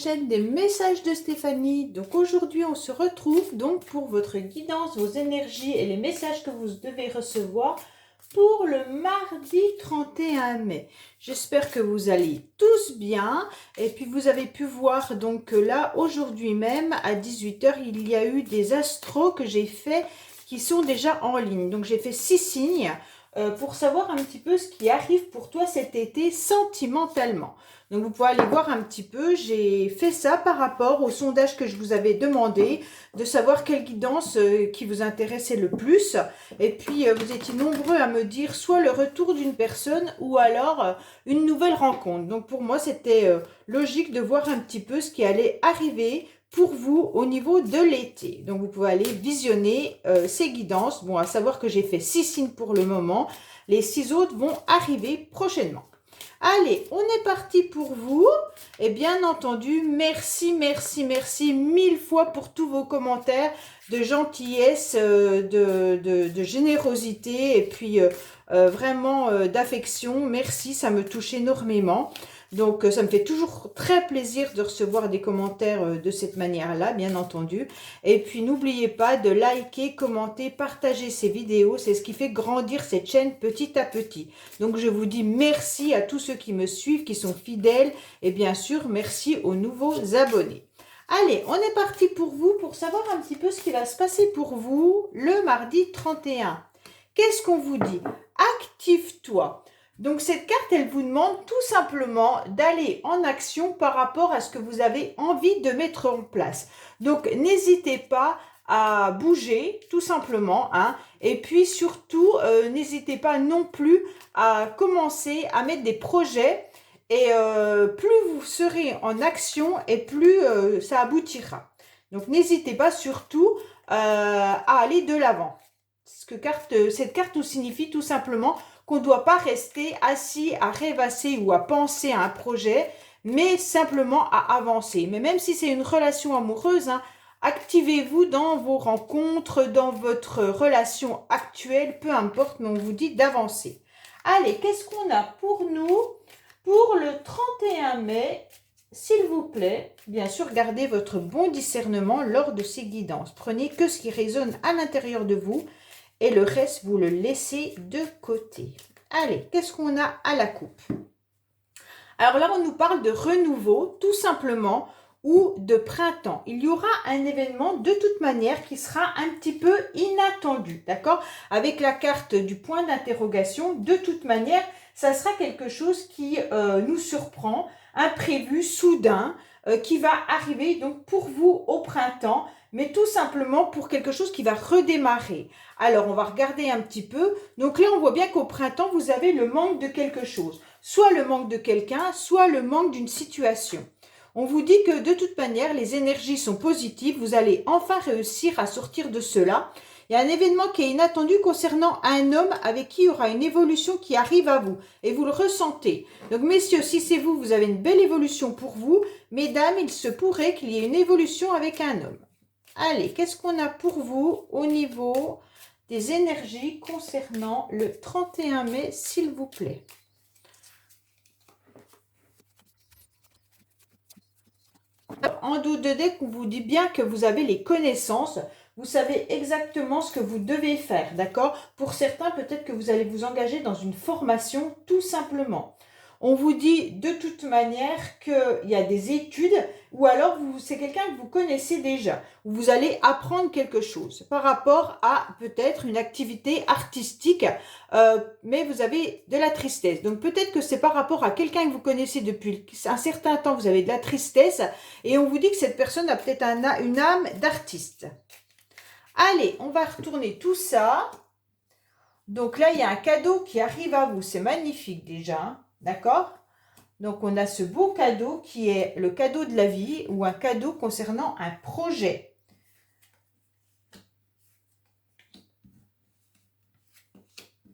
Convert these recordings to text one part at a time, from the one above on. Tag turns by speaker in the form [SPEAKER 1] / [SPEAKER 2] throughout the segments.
[SPEAKER 1] chaîne des messages de Stéphanie. Donc aujourd'hui on se retrouve donc pour votre guidance, vos énergies et les messages que vous devez recevoir pour le mardi 31 mai. J'espère que vous allez tous bien. Et puis vous avez pu voir donc là aujourd'hui même à 18 h il y a eu des astros que j'ai fait qui sont déjà en ligne. Donc j'ai fait 6 signes pour savoir un petit peu ce qui arrive pour toi cet été sentimentalement. Donc vous pouvez aller voir un petit peu, j'ai fait ça par rapport au sondage que je vous avais demandé, de savoir quelle guidance qui vous intéressait le plus. Et puis vous étiez nombreux à me dire soit le retour d'une personne ou alors une nouvelle rencontre. Donc pour moi c'était logique de voir un petit peu ce qui allait arriver pour vous au niveau de l'été. Donc vous pouvez aller visionner ces guidances. Bon, à savoir que j'ai fait 6 signes pour le moment. Les 6 autres vont arriver prochainement. Allez, on est parti pour vous. Et bien entendu, merci, merci, merci 1000 fois pour tous vos commentaires de gentillesse, de générosité et puis vraiment d'affection. Merci, ça me touche énormément. Donc, ça me fait toujours très plaisir de recevoir des commentaires de cette manière-là, bien entendu. Et puis, n'oubliez pas de liker, commenter, partager ces vidéos. C'est ce qui fait grandir cette chaîne petit à petit. Donc, je vous dis merci à tous ceux qui me suivent, qui sont fidèles. Et bien sûr, merci aux nouveaux abonnés. Allez, on est parti pour vous, pour savoir un petit peu ce qui va se passer pour vous le mardi 31. Qu'est-ce qu'on vous dit? Active-toi. Donc, cette carte, elle vous demande tout simplement d'aller en action par rapport à ce que vous avez envie de mettre en place. Donc, n'hésitez pas à bouger, tout simplement. Hein. Et puis, surtout, n'hésitez pas non plus à commencer à mettre des projets. Et plus vous serez en action et plus ça aboutira. Donc, n'hésitez pas surtout à aller de l'avant. Cette carte nous signifie tout simplement qu'on ne doit pas rester assis à rêvasser ou à penser à un projet, mais simplement à avancer. Mais même si c'est une relation amoureuse, hein, activez-vous dans vos rencontres, dans votre relation actuelle, peu importe, mais on vous dit d'avancer. Allez, qu'est-ce qu'on a pour nous pour le 31 mai? S'il vous plaît, bien sûr, gardez votre bon discernement lors de ces guidances. Prenez que ce qui résonne à l'intérieur de vous. Et le reste, vous le laissez de côté. Allez, qu'est-ce qu'on a à la coupe? Alors là, on nous parle de renouveau, tout simplement, ou de printemps. Il y aura un événement, de toute manière, qui sera un petit peu inattendu, d'accord? Avec la carte du point d'interrogation, de toute manière, ça sera quelque chose qui nous surprend, imprévu, soudain, qui va arriver donc pour vous au printemps, mais tout simplement pour quelque chose qui va redémarrer. Alors, on va regarder un petit peu. Donc là, on voit bien qu'au printemps, vous avez le manque de quelque chose. Soit le manque de quelqu'un, soit le manque d'une situation. On vous dit que de toute manière, les énergies sont positives. Vous allez enfin réussir à sortir de cela. Il y a un événement qui est inattendu concernant un homme avec qui il y aura une évolution qui arrive à vous. Et vous le ressentez. Donc, messieurs, si c'est vous, vous avez une belle évolution pour vous. Mesdames, il se pourrait qu'il y ait une évolution avec un homme. Allez, qu'est-ce qu'on a pour vous au niveau des énergies concernant le 31 mai, s'il vous plaît? En dos de deck, on vous dit bien que vous avez les connaissances. Vous savez exactement ce que vous devez faire, d'accord? Pour certains, peut-être que vous allez vous engager dans une formation, tout simplement. On vous dit de toute manière qu'il y a des études ou alors c'est quelqu'un que vous connaissez déjà. Vous allez apprendre quelque chose par rapport à peut-être une activité artistique, mais vous avez de la tristesse. Donc peut-être que c'est par rapport à quelqu'un que vous connaissez depuis un certain temps, vous avez de la tristesse et on vous dit que cette personne a peut-être une âme d'artiste. Allez, on va retourner tout ça. Donc là, il y a un cadeau qui arrive à vous. C'est magnifique déjà, hein. D'accord? Donc, on a ce beau cadeau qui est le cadeau de la vie ou un cadeau concernant un projet.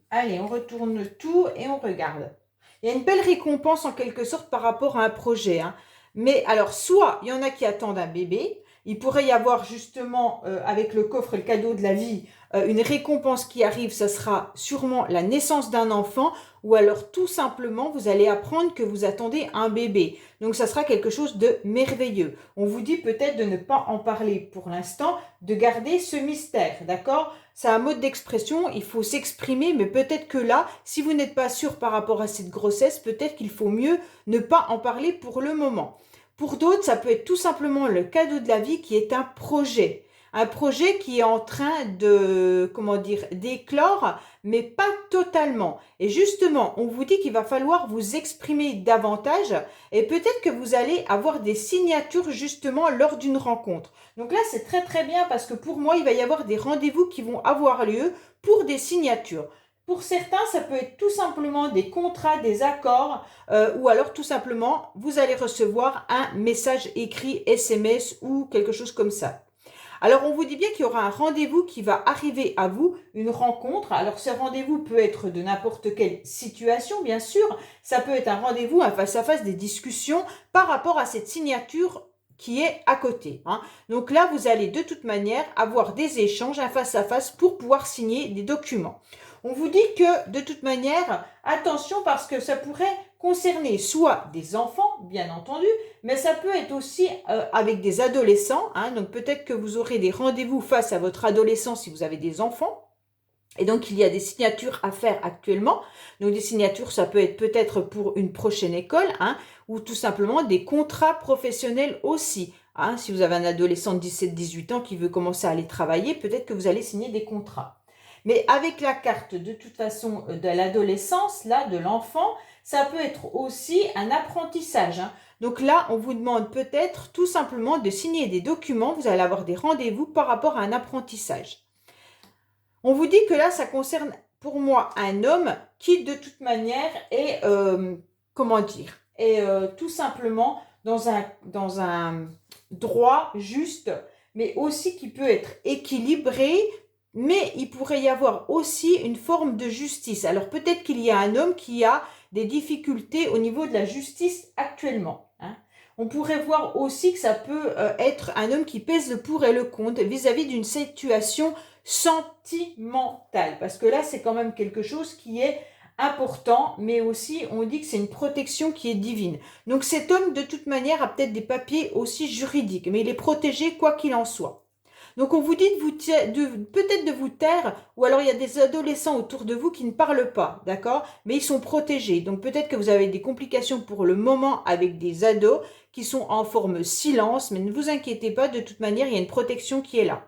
[SPEAKER 1] Allez, on retourne tout et on regarde. Il y a une belle récompense en quelque sorte par rapport à un projet. Hein. Mais alors, soit il y en a qui attendent un bébé. Il pourrait y avoir justement, avec le coffre et le cadeau de la vie, une récompense qui arrive, ça sera sûrement la naissance d'un enfant, ou alors tout simplement vous allez apprendre que vous attendez un bébé. Donc ça sera quelque chose de merveilleux. On vous dit peut-être de ne pas en parler pour l'instant, de garder ce mystère, d'accord? C'est un mode d'expression, il faut s'exprimer, mais peut-être que là, si vous n'êtes pas sûr par rapport à cette grossesse, peut-être qu'il faut mieux ne pas en parler pour le moment. Pour d'autres, ça peut être tout simplement le cadeau de la vie qui est un projet. Un projet qui est en train de, comment dire, d'éclore, mais pas totalement. Et justement, on vous dit qu'il va falloir vous exprimer davantage et peut-être que vous allez avoir des signatures justement lors d'une rencontre. Donc là, c'est très très bien parce que pour moi, il va y avoir des rendez-vous qui vont avoir lieu pour des signatures. Pour certains, ça peut être tout simplement des contrats, des accords, ou alors tout simplement, vous allez recevoir un message écrit, SMS ou quelque chose comme ça. Alors, on vous dit bien qu'il y aura un rendez-vous qui va arriver à vous, une rencontre. Alors, ce rendez-vous peut être de n'importe quelle situation, bien sûr. Ça peut être un rendez-vous, un face-à-face, des discussions par rapport à cette signature qui est à côté. Donc là, vous allez de toute manière avoir des échanges, un face-à-face pour pouvoir signer des documents. On vous dit que de toute manière, attention parce que ça pourrait concerner soit des enfants, bien entendu, mais ça peut être aussi avec des adolescents. Donc peut-être que vous aurez des rendez-vous face à votre adolescent si vous avez des enfants. Et donc, il y a des signatures à faire actuellement. Donc, des signatures, ça peut être peut-être pour une prochaine école, ou tout simplement des contrats professionnels aussi. Si vous avez un adolescent de 17-18 ans qui veut commencer à aller travailler, peut-être que vous allez signer des contrats. Mais avec la carte, de toute façon, de l'adolescence, là, de l'enfant, ça peut être aussi un apprentissage. Donc là, on vous demande peut-être tout simplement de signer des documents. Vous allez avoir des rendez-vous par rapport à un apprentissage. On vous dit que là, ça concerne pour moi un homme qui, de toute manière, est, comment dire, est tout simplement dans un droit juste, mais aussi qui peut être équilibré, mais il pourrait y avoir aussi une forme de justice. Alors peut-être qu'il y a un homme qui a des difficultés au niveau de la justice actuellement. On pourrait voir aussi que ça peut être un homme qui pèse le pour et le contre vis-à-vis d'une situation sentimentale. Parce que là, c'est quand même quelque chose qui est important, mais aussi on dit que c'est une protection qui est divine. Donc cet homme, de toute manière, a peut-être des papiers aussi juridiques, mais il est protégé quoi qu'il en soit. Donc on vous dit peut-être de vous taire, ou alors il y a des adolescents autour de vous qui ne parlent pas, d'accord? Mais ils sont protégés. Donc peut-être que vous avez des complications pour le moment avec des ados qui sont en forme silence, mais ne vous inquiétez pas, de toute manière, il y a une protection qui est là.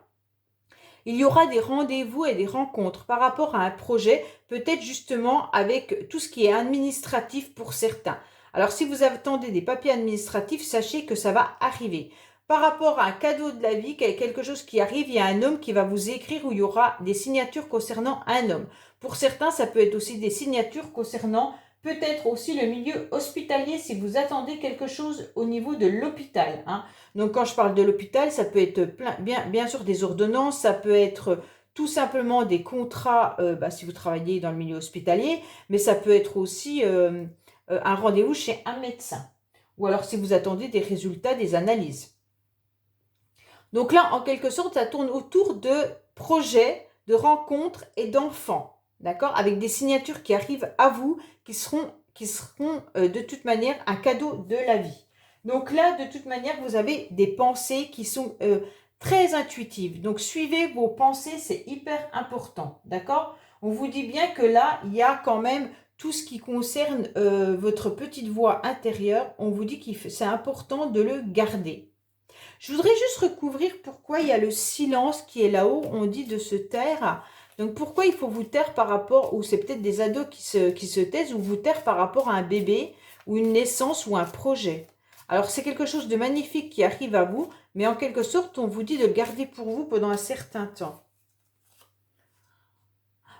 [SPEAKER 1] Il y aura des rendez-vous et des rencontres par rapport à un projet, peut-être justement avec tout ce qui est administratif pour certains. Alors si vous attendez des papiers administratifs, sachez que ça va arriver. Par rapport à un cadeau de la vie, quelque chose qui arrive, il y a un homme qui va vous écrire où il y aura des signatures concernant un homme. Pour certains, ça peut être aussi des signatures concernant peut-être aussi le milieu hospitalier si vous attendez quelque chose au niveau de l'hôpital. Donc quand je parle de l'hôpital, ça peut être bien sûr des ordonnances, ça peut être tout simplement des contrats si vous travaillez dans le milieu hospitalier, mais ça peut être aussi un rendez-vous chez un médecin. Ou alors si vous attendez des résultats des analyses. Donc là, en quelque sorte, ça tourne autour de projets, de rencontres et d'enfants, d'accord? Avec des signatures qui arrivent à vous, qui seront de toute manière un cadeau de la vie. Donc là, de toute manière, vous avez des pensées qui sont très intuitives. Donc suivez vos pensées, c'est hyper important, d'accord? On vous dit bien que là, il y a quand même tout ce qui concerne votre petite voix intérieure. On vous dit que c'est important de le garder. Je voudrais juste recouvrir pourquoi il y a le silence qui est là-haut. On dit de se taire. Donc, pourquoi il faut vous taire par rapport, ou c'est peut-être des ados qui se taisent, ou vous taire par rapport à un bébé, ou une naissance, ou un projet. Alors, c'est quelque chose de magnifique qui arrive à vous, mais en quelque sorte, on vous dit de le garder pour vous pendant un certain temps.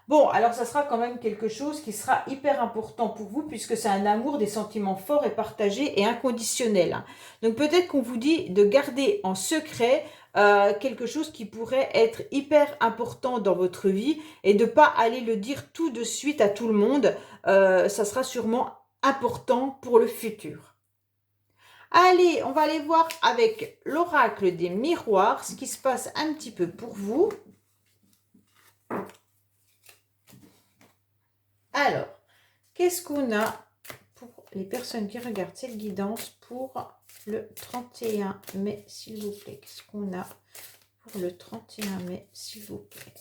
[SPEAKER 1] Bon, alors ça sera quand même quelque chose qui sera hyper important pour vous puisque c'est un amour, des sentiments forts et partagés et inconditionnels. Donc peut-être qu'on vous dit de garder en secret quelque chose qui pourrait être hyper important dans votre vie et de ne pas aller le dire tout de suite à tout le monde. Ça sera sûrement important pour le futur. Allez, on va aller voir avec l'oracle des miroirs ce qui se passe un petit peu pour vous. Alors, Qu'est-ce qu'on a pour les personnes qui regardent cette guidance pour le 31 mai, s'il vous plaît? Qu'est-ce qu'on a pour le 31 mai, s'il vous plaît?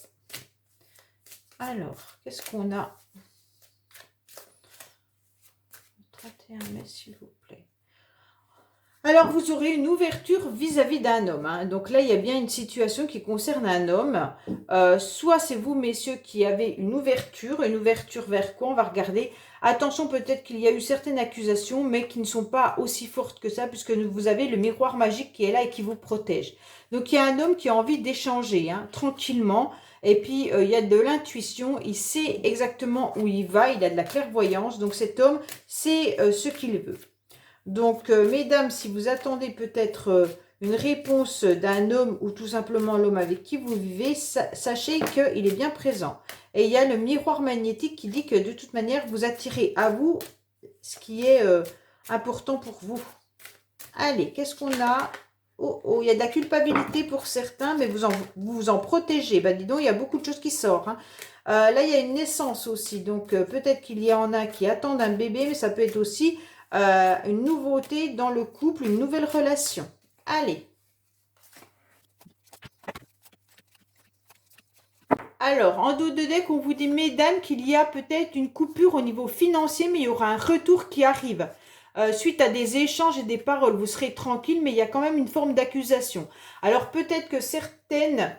[SPEAKER 1] Alors, qu'est-ce qu'on a le 31 mai, s'il vous plaît? Alors, vous aurez une ouverture vis-à-vis d'un homme. Hein. Donc là, il y a bien une situation qui concerne un homme. Soit c'est vous, messieurs, qui avez une ouverture vers quoi? On va regarder. Attention, peut-être qu'il y a eu certaines accusations, mais qui ne sont pas aussi fortes que ça, puisque vous avez le miroir magique qui est là et qui vous protège. Donc, il y a un homme qui a envie d'échanger, hein, tranquillement. Et puis, il y a de l'intuition. Il sait exactement où il va. Il a de la clairvoyance. Donc, cet homme sait ce qu'il veut. Donc, mesdames, si vous attendez peut-être une réponse d'un homme ou tout simplement l'homme avec qui vous vivez, sachez qu'il est bien présent. Et il y a le miroir magnétique qui dit que de toute manière, vous attirez à vous ce qui est important pour vous. Allez, qu'est-ce qu'on a? Oh, il y a de la culpabilité pour certains, mais vous vous en protégez. Ben, dis donc, il y a beaucoup de choses qui sortent. Hein. Là, il y a une naissance aussi. Donc, peut-être qu'il y en a qui attendent un bébé, mais ça peut être aussi une nouveauté dans le couple, une nouvelle relation. Allez. Alors, en dos de deck, on vous dit, mesdames, qu'il y a peut-être une coupure au niveau financier, mais il y aura un retour qui arrive. Suite à des échanges et des paroles, vous serez tranquille, mais il y a quand même une forme d'accusation. Alors, peut-être que certaines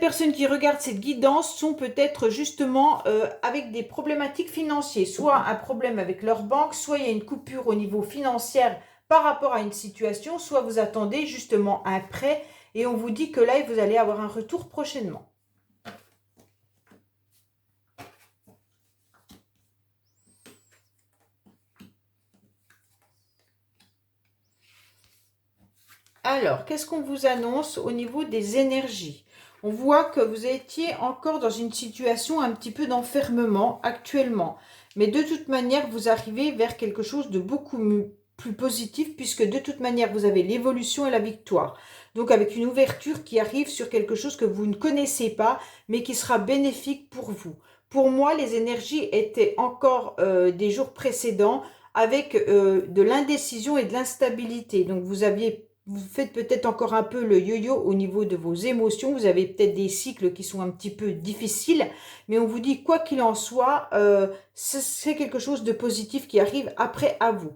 [SPEAKER 1] personnes qui regardent cette guidance sont peut-être justement avec des problématiques financières, soit un problème avec leur banque, soit il y a une coupure au niveau financier par rapport à une situation, soit vous attendez justement un prêt et on vous dit que là, vous allez avoir un retour prochainement. Alors, qu'est-ce qu'on vous annonce au niveau des énergies? On voit que vous étiez encore dans une situation un petit peu d'enfermement actuellement. Mais de toute manière, vous arrivez vers quelque chose de beaucoup plus positif puisque de toute manière, vous avez l'évolution et la victoire. Donc, avec une ouverture qui arrive sur quelque chose que vous ne connaissez pas, mais qui sera bénéfique pour vous. Pour moi, les énergies étaient encore des jours précédents avec de l'indécision et de l'instabilité. Donc, vous faites peut-être encore un peu le yo-yo au niveau de vos émotions. Vous avez peut-être des cycles qui sont un petit peu difficiles. Mais on vous dit, quoi qu'il en soit, c'est quelque chose de positif qui arrive après à vous.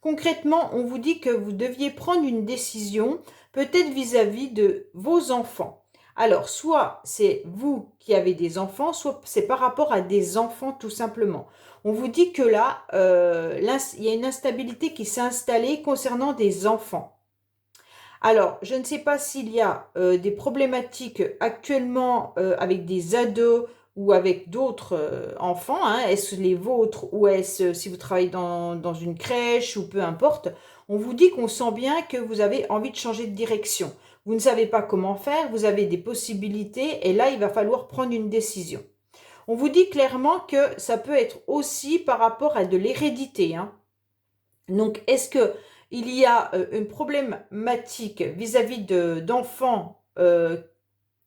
[SPEAKER 1] Concrètement, on vous dit que vous deviez prendre une décision, peut-être vis-à-vis de vos enfants. Alors, soit c'est vous qui avez des enfants, soit c'est par rapport à des enfants tout simplement. On vous dit que là, il y a une instabilité qui s'est installée concernant des enfants. Alors, je ne sais pas s'il y a des problématiques actuellement avec des ados ou avec d'autres enfants. Hein. Est-ce les vôtres ou est-ce si vous travaillez dans une crèche ou peu importe. On vous dit qu'on sent bien que vous avez envie de changer de direction. Vous ne savez pas comment faire, vous avez des possibilités et là, il va falloir prendre une décision. On vous dit clairement que ça peut être aussi par rapport à de l'hérédité. Hein. Donc, est-ce que il y a une problématique vis-à-vis d'enfants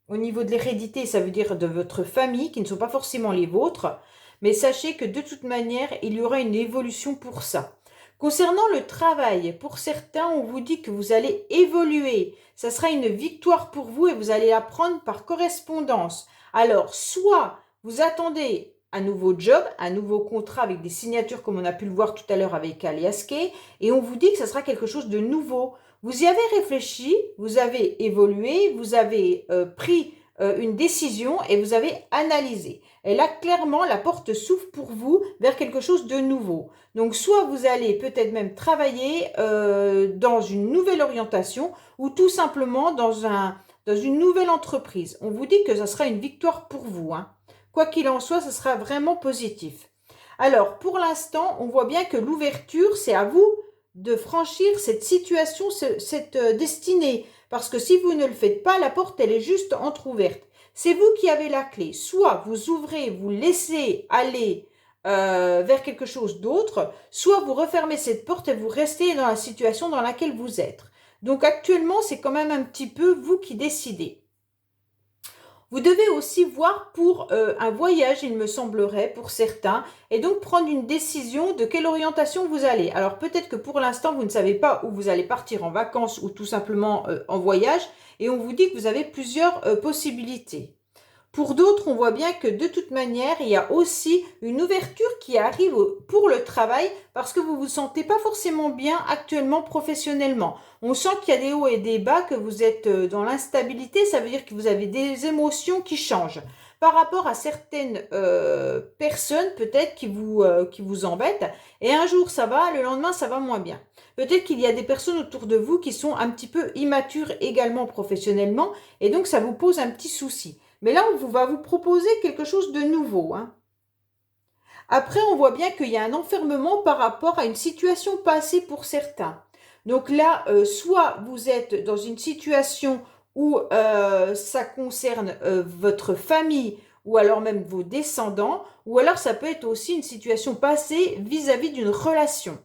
[SPEAKER 1] au niveau de l'hérédité, ça veut dire de votre famille, qui ne sont pas forcément les vôtres, mais sachez que de toute manière, il y aura une évolution pour ça. Concernant le travail, pour certains, on vous dit que vous allez évoluer. Ça sera une victoire pour vous et vous allez la prendre par correspondance. Alors, soit vous attendez un nouveau job, un nouveau contrat avec des signatures comme on a pu le voir tout à l'heure avec Aliaske, et on vous dit que ça sera quelque chose de nouveau. Vous y avez réfléchi, vous avez évolué, vous avez pris une décision et vous avez analysé. Et là, clairement, la porte s'ouvre pour vous vers quelque chose de nouveau. Donc, soit vous allez peut-être même travailler dans une nouvelle orientation ou tout simplement dans une nouvelle entreprise. On vous dit que ça sera une victoire pour vous. Hein. Quoi qu'il en soit, ce sera vraiment positif. Alors, pour l'instant, on voit bien que l'ouverture, c'est à vous de franchir cette situation, cette destinée. Parce que si vous ne le faites pas, la porte, elle est juste entrouverte. C'est vous qui avez la clé. Soit vous ouvrez, vous laissez aller vers quelque chose d'autre, soit vous refermez cette porte et vous restez dans la situation dans laquelle vous êtes. Donc actuellement, c'est quand même un petit peu vous qui décidez. Vous devez aussi voir pour un voyage, il me semblerait, pour certains, et donc prendre une décision de quelle orientation vous allez. Alors peut-être que pour l'instant, vous ne savez pas où vous allez partir en vacances ou tout simplement en voyage, et on vous dit que vous avez plusieurs possibilités. Pour d'autres, on voit bien que de toute manière, il y a aussi une ouverture qui arrive pour le travail parce que vous ne vous sentez pas forcément bien actuellement professionnellement. On sent qu'il y a des hauts et des bas, que vous êtes dans l'instabilité, ça veut dire que vous avez des émotions qui changent. Par rapport à certaines personnes peut-être qui vous embêtent, et un jour ça va, le lendemain ça va moins bien. Peut-être qu'il y a des personnes autour de vous qui sont un petit peu immatures également professionnellement, et donc ça vous pose un petit souci. Mais là, on va vous proposer quelque chose de nouveau. Hein. Après, on voit bien qu'il y a un enfermement par rapport à une situation passée pour certains. Donc là, soit vous êtes dans une situation où ça concerne votre famille ou alors même vos descendants, ou alors ça peut être aussi une situation passée vis-à-vis d'une relation.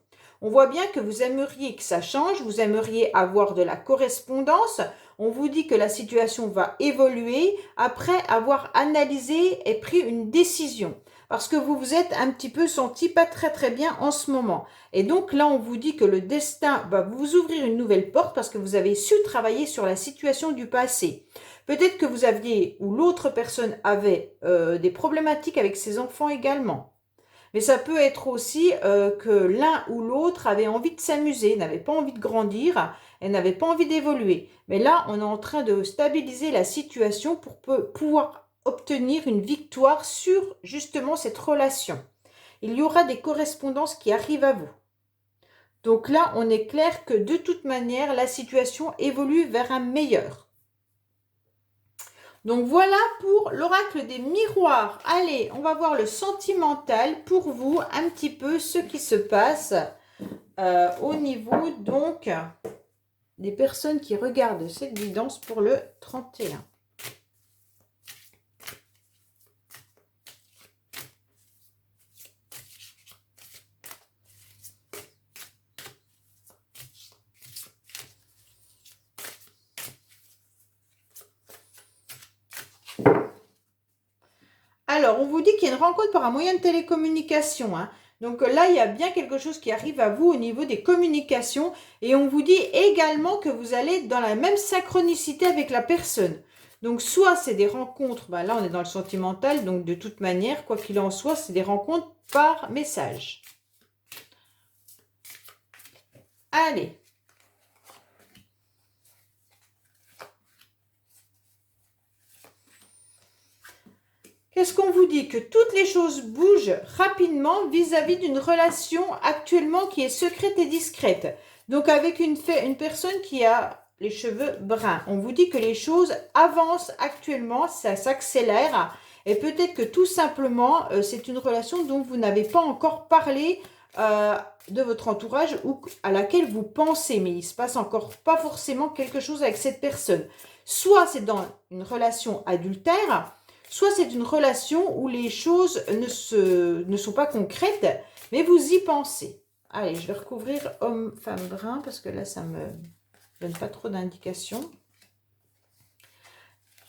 [SPEAKER 1] On voit bien que vous aimeriez que ça change, vous aimeriez avoir de la correspondance. On vous dit que la situation va évoluer après avoir analysé et pris une décision. Parce que vous vous êtes un petit peu senti pas très bien en ce moment. Et donc là, on vous dit que le destin va vous ouvrir une nouvelle porte parce que vous avez su travailler sur la situation du passé. Peut-être que vous aviez ou l'autre personne avait des problématiques avec ses enfants également. Mais ça peut être aussi que l'un ou l'autre avait envie de s'amuser, n'avait pas envie de grandir et n'avait pas envie d'évoluer. Mais là, on est en train de stabiliser la situation pour pouvoir obtenir une victoire sur justement cette relation. Il y aura des correspondances qui arrivent à vous. Donc là, on est clair que de toute manière, la situation évolue vers un meilleur. Donc voilà pour l'oracle des miroirs. Allez, on va voir le sentimental pour vous, un petit peu ce qui se passe au niveau donc des personnes qui regardent cette guidance pour le 31. Alors, on vous dit qu'il y a une rencontre par un moyen de télécommunication. Hein. Donc là, il y a bien quelque chose qui arrive à vous au niveau des communications. Et on vous dit également que vous allez dans la même synchronicité avec la personne. Donc, soit c'est des rencontres, ben là on est dans le sentimental, donc de toute manière, quoi qu'il en soit, c'est des rencontres par message. Allez. Qu'est-ce qu'on vous dit? Que toutes les choses bougent rapidement vis-à-vis d'une relation actuellement qui est secrète et discrète. Donc avec une personne qui a les cheveux bruns. On vous dit que les choses avancent actuellement, ça s'accélère. Et peut-être que tout simplement, c'est une relation dont vous n'avez pas encore parlé de votre entourage ou à laquelle vous pensez. Mais il ne se passe encore pas forcément quelque chose avec cette personne. Soit c'est dans une relation adultère, soit c'est une relation où les choses ne sont pas concrètes, mais vous y pensez. Allez, je vais recouvrir homme, femme, brun, parce que là, ça ne me donne pas trop d'indications.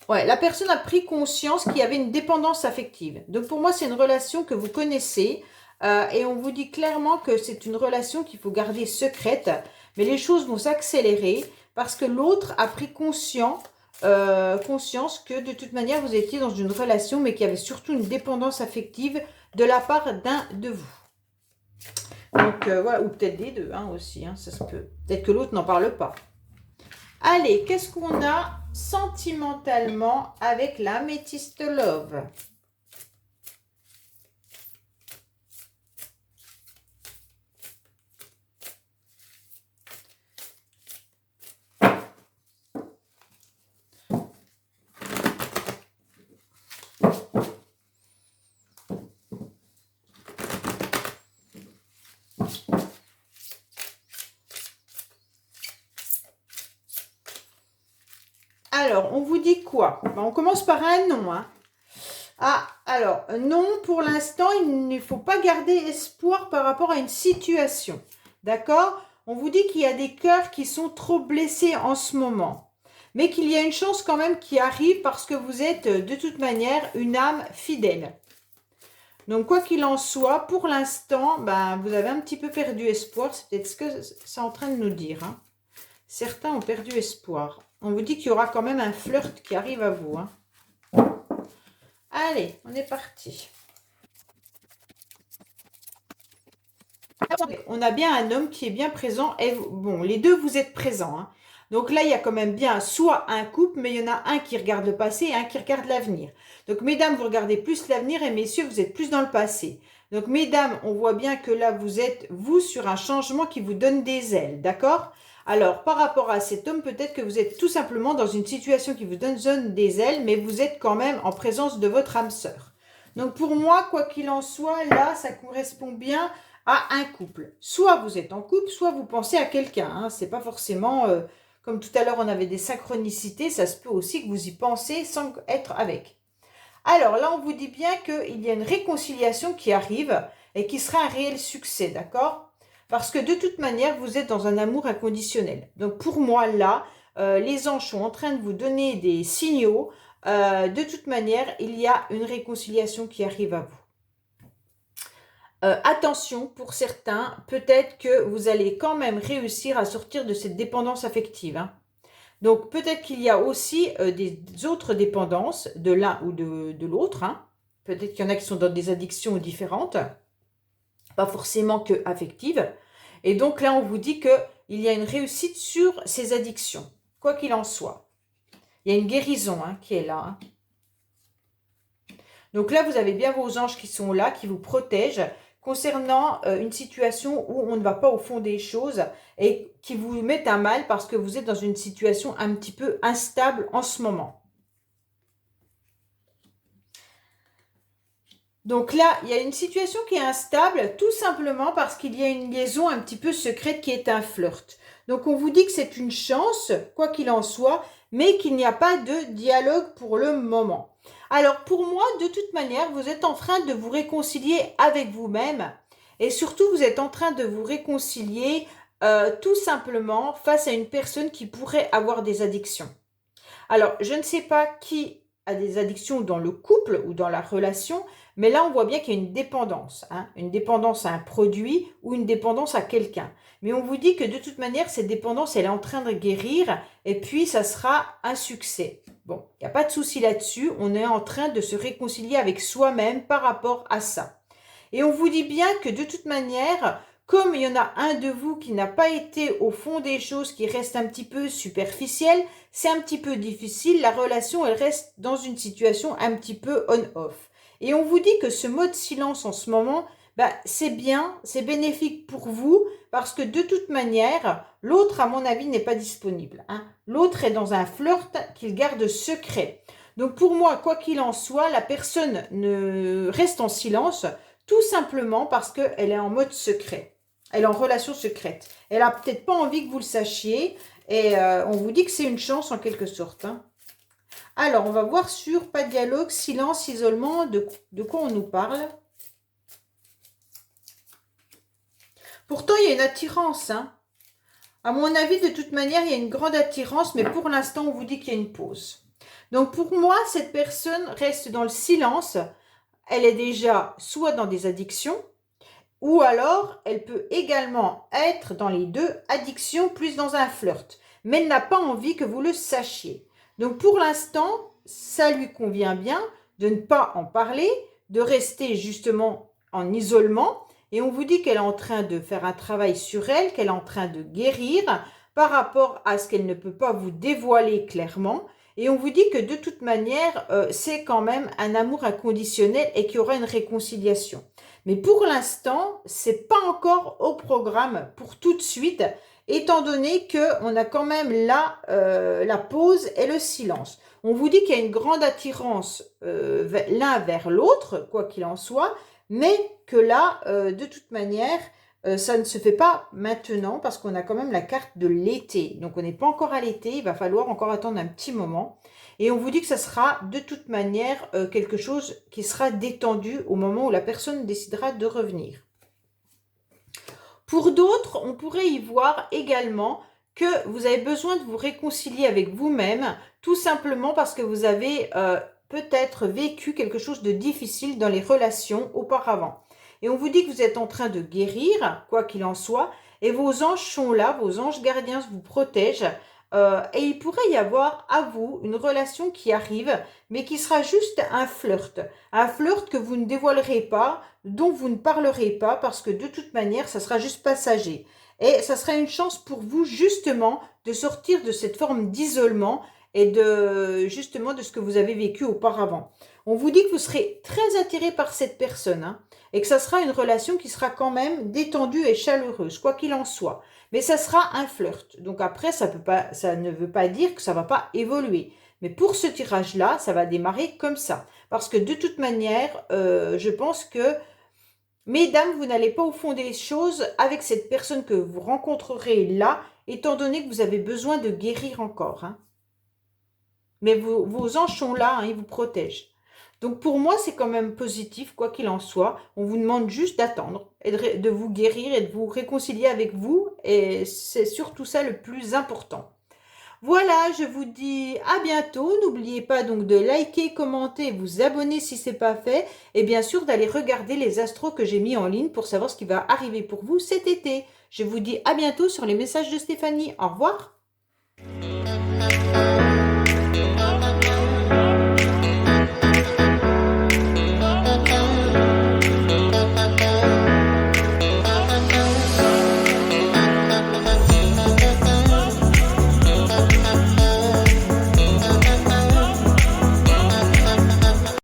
[SPEAKER 1] Ouais, la personne a pris conscience qu'il y avait une dépendance affective. Donc, pour moi, c'est une relation que vous connaissez. Et on vous dit clairement que c'est une relation qu'il faut garder secrète. Mais les choses vont s'accélérer parce que l'autre a pris conscience que de toute manière vous étiez dans une relation mais qu'il y avait surtout une dépendance affective de la part d'un de vous. Donc voilà, ou peut-être des deux hein, aussi, hein, ça se peut. Peut-être que l'autre n'en parle pas. Allez, qu'est-ce qu'on a sentimentalement avec l'améthyste love? Alors, on vous dit quoi? Ben, on commence par un non. Hein. Ah, alors, non, pour l'instant, il ne faut pas garder espoir par rapport à une situation. D'accord? On vous dit qu'il y a des cœurs qui sont trop blessés en ce moment. mais qu'il y a une chance quand même qui arrive parce que vous êtes de toute manière une âme fidèle. Donc, quoi qu'il en soit, pour l'instant, ben, vous avez un petit peu perdu espoir. C'est peut-être ce que c'est en train de nous dire. Hein. Certains ont perdu espoir. On vous dit qu'il y aura quand même un flirt qui arrive à vous. Hein. Allez, on est parti. On a bien un homme qui est bien présent. Et bon, les deux, vous êtes présents. Hein. Donc là, il y a quand même bien soit un couple, mais il y en a un qui regarde le passé et un qui regarde l'avenir. Donc, mesdames, vous regardez plus l'avenir et messieurs, vous êtes plus dans le passé. Donc, mesdames, on voit bien que là, vous êtes, vous, sur un changement qui vous donne des ailes, d'accord? Alors, par rapport à cet homme, peut-être que vous êtes tout simplement dans une situation qui vous donne des ailes, mais vous êtes quand même en présence de votre âme sœur. Donc, pour moi, quoi qu'il en soit, là, ça correspond bien à un couple. Soit vous êtes en couple, soit vous pensez à quelqu'un. Hein. C'est pas forcément... comme tout à l'heure, on avait des synchronicités, ça se peut aussi que vous y pensez sans être avec. Alors là, on vous dit bien qu'il y a une réconciliation qui arrive et qui sera un réel succès, d'accord? Parce que de toute manière, vous êtes dans un amour inconditionnel. Donc pour moi, là, les anges sont en train de vous donner des signaux. De toute manière, il y a une réconciliation qui arrive à vous. Attention, pour certains, peut-être que vous allez quand même réussir à sortir de cette dépendance affective. Hein. Donc, peut-être qu'il y a aussi des autres dépendances de l'un ou de l'autre. Hein. Peut-être qu'il y en a qui sont dans des addictions différentes, pas forcément que affectives. Et donc là, on vous dit qu'il y a une réussite sur ces addictions, quoi qu'il en soit. Il y a une guérison hein, qui est là. Hein. Donc là, vous avez bien vos anges qui sont là, qui vous protègent, concernant une situation où on ne va pas au fond des choses et qui vous met à mal parce que vous êtes dans une situation un petit peu instable en ce moment. Donc là, il y a une situation qui est instable tout simplement parce qu'il y a une liaison un petit peu secrète qui est un flirt. Donc on vous dit que c'est une chance, quoi qu'il en soit, mais qu'il n'y a pas de dialogue pour le moment. Alors pour moi, de toute manière, vous êtes en train de vous réconcilier avec vous-même et surtout vous êtes en train de vous réconcilier tout simplement face à une personne qui pourrait avoir des addictions. Alors je ne sais pas qui a des addictions dans le couple ou dans la relation, mais là on voit bien qu'il y a une dépendance, hein, une dépendance à un produit ou une dépendance à quelqu'un. Mais on vous dit que de toute manière cette dépendance elle est en train de guérir et puis ça sera un succès. Bon, il n'y a pas de souci là-dessus, on est en train de se réconcilier avec soi-même par rapport à ça. Et on vous dit bien que de toute manière, comme il y en a un de vous qui n'a pas été au fond des choses, qui reste un petit peu superficiel, c'est un petit peu difficile, la relation elle reste dans une situation un petit peu on-off. Et on vous dit que ce mode silence en ce moment, c'est bien, c'est bénéfique pour vous, parce que de toute manière, l'autre, à mon avis, n'est pas disponible. Hein. L'autre est dans un flirt qu'il garde secret. Donc pour moi, quoi qu'il en soit, la personne ne reste en silence, tout simplement parce qu'elle est en mode secret. Elle est en relation secrète. Elle n'a peut-être pas envie que vous le sachiez, et on vous dit que c'est une chance en quelque sorte. Hein. Alors, on va voir sur pas de dialogue, silence, isolement, de quoi on nous parle. Pourtant, il y a une attirance. Hein. À mon avis, de toute manière, il y a une grande attirance, mais pour l'instant, on vous dit qu'il y a une pause. Donc, pour moi, cette personne reste dans le silence. Elle est déjà soit dans des addictions, ou alors elle peut également être dans les deux, addictions plus dans un flirt. Mais elle n'a pas envie que vous le sachiez. Donc, pour l'instant, ça lui convient bien de ne pas en parler, de rester justement en isolement. Et on vous dit qu'elle est en train de faire un travail sur elle, qu'elle est en train de guérir par rapport à ce qu'elle ne peut pas vous dévoiler clairement. Et on vous dit que de toute manière, c'est quand même un amour inconditionnel et qu'il y aura une réconciliation. Mais pour l'instant, c'est pas encore au programme pour tout de suite, étant donné qu'on a quand même là la pause et le silence. On vous dit qu'il y a une grande attirance l'un vers l'autre, quoi qu'il en soit, mais que là, de toute manière, ça ne se fait pas maintenant parce qu'on a quand même la carte de l'été. Donc, on n'est pas encore à l'été, il va falloir encore attendre un petit moment. Et on vous dit que ça sera de toute manière quelque chose qui sera détendu au moment où la personne décidera de revenir. Pour d'autres, on pourrait y voir également que vous avez besoin de vous réconcilier avec vous-même, tout simplement parce que vous avez peut-être vécu quelque chose de difficile dans les relations auparavant. Et on vous dit que vous êtes en train de guérir, quoi qu'il en soit, et vos anges sont là, vos anges gardiens vous protègent, et il pourrait y avoir à vous une relation qui arrive, mais qui sera juste un flirt que vous ne dévoilerez pas, dont vous ne parlerez pas, parce que de toute manière, ça sera juste passager. Et ça sera une chance pour vous justement de sortir de cette forme d'isolement et de justement de ce que vous avez vécu auparavant. On vous dit que vous serez très attiré par cette personne, hein, et que ça sera une relation qui sera quand même détendue et chaleureuse, quoi qu'il en soit. Mais ça sera un flirt. Donc après, ça ne veut pas dire que ça va pas évoluer. Mais pour ce tirage-là, ça va démarrer comme ça. Parce que de toute manière, je pense que, mesdames, vous n'allez pas au fond des choses avec cette personne que vous rencontrerez là, étant donné que vous avez besoin de guérir encore, hein. Mais vos anges sont là, hein, ils vous protègent. Donc pour moi, c'est quand même positif, quoi qu'il en soit. On vous demande juste d'attendre et de vous guérir et de vous réconcilier avec vous. Et c'est surtout ça le plus important. Voilà, je vous dis à bientôt. N'oubliez pas donc de liker, commenter, vous abonner si ce n'est pas fait. Et bien sûr d'aller regarder les astros que j'ai mis en ligne pour savoir ce qui va arriver pour vous cet été. Je vous dis à bientôt sur les messages de Stéphanie. Au revoir.